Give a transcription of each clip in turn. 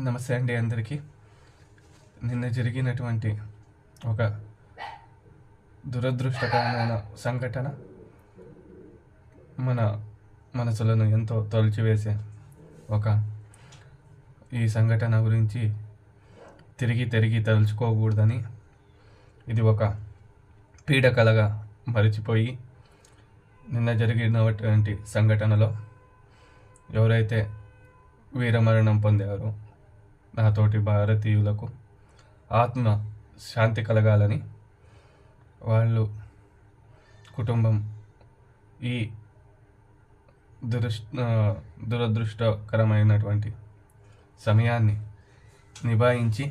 నమస్తే అండి అందరికీ. నిన్న జరిగినటువంటి ఒక దురదృష్టకరమైన సంఘటన మన మనసులను ఎంతో తొలిచివేసే ఈ సంఘటన గురించి తిరిగి తలుచుకోకూడదని, ఇది ఒక పీడకలగా మరిచిపోయి నిన్న జరిగినటువంటి సంఘటనలో ఎవరైతే వీరమరణం పొందారో నాతోటి భారతీయులకు ఆత్మ శాంతి కలగాలని, వాళ్ళు కుటుంబం ఈ దురదృష్టకరమైనటువంటి సమయాన్ని నిభాయించి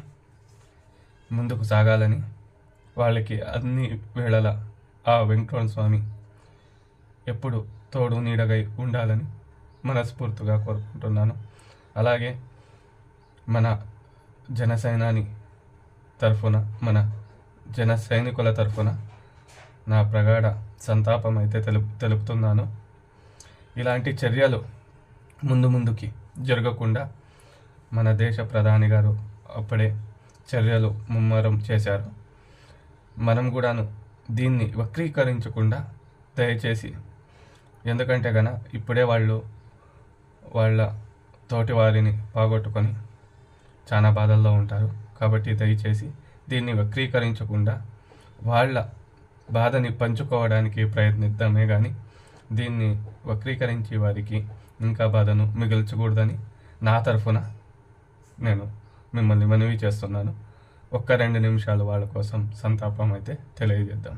ముందుకు సాగాలని, వాళ్ళకి అన్ని వేళల ఆ వెంకటరమణ స్వామి ఎప్పుడు తోడు నీడగై ఉండాలని మనస్ఫూర్తిగా కోరుకుంటున్నాను. అలాగే మన జనసేనాని తరఫున, మన జన సైనికుల తరఫున నా ప్రగాఢ సంతాపం అయితే తెలుపుతున్నాను. ఇలాంటి చర్యలు ముందుకి జరగకుండా మన దేశ ప్రధాని గారు అప్పుడే చర్యలు ముమ్మరం చేశారు. మనం కూడాను దీన్ని వక్రీకరించకుండా దయచేసి, ఎందుకంటే ఇప్పుడే వాళ్ళు వాళ్ళ తోటి వారిని పోగొట్టుకొని చాలా బాధల్లో ఉంటారు. కాబట్టి దయచేసి దీన్ని వక్రీకరించకుండా వాళ్ళ బాధని పంచుకోవడానికి ప్రయత్నిద్దామే కానీ దీన్ని వక్రీకరించి వారికి ఇంకా బాధను మిగిల్చకూడదని నా తరఫున నేను మిమ్మల్ని మనవి చేస్తున్నాను. 1-2 నిమిషాలు వాళ్ళ కోసం సంతాపం అయితే తెలియజేద్దాం.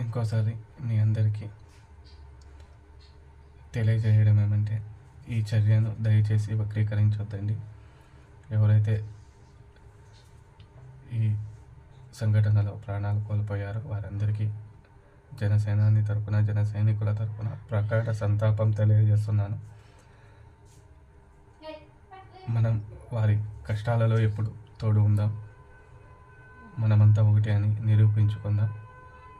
ఇంకోసారి మీ అందరికీ తెలియజేయడం ఏమంటే, ఈ చర్యను దయచేసి వక్రీకరించొద్దండి. ఎవరైతే ఈ సంఘటనలో ప్రాణాలు కోల్పోయారో వారందరికీ జనసేనాని తరపున, జన సైనికుల తరపున ప్రగాఢ సంతాపం తెలియజేస్తున్నాను. మనం వారి కష్టాలలో ఎప్పుడు తోడు ఉందాం. మనమంతా ఒకటి అని నిరూపించుకుందాం.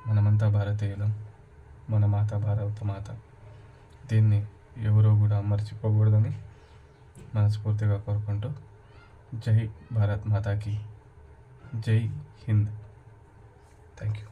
మనమంతా భారతీయులం. మన మాత భారత మాత. దీన్ని ఎవరూ కూడా మర్చిపోకూడదని మనస్ఫూర్తిగా కోరుకుంటూ, జై భారత్ మాతాకి, జై హింద్. Thank you.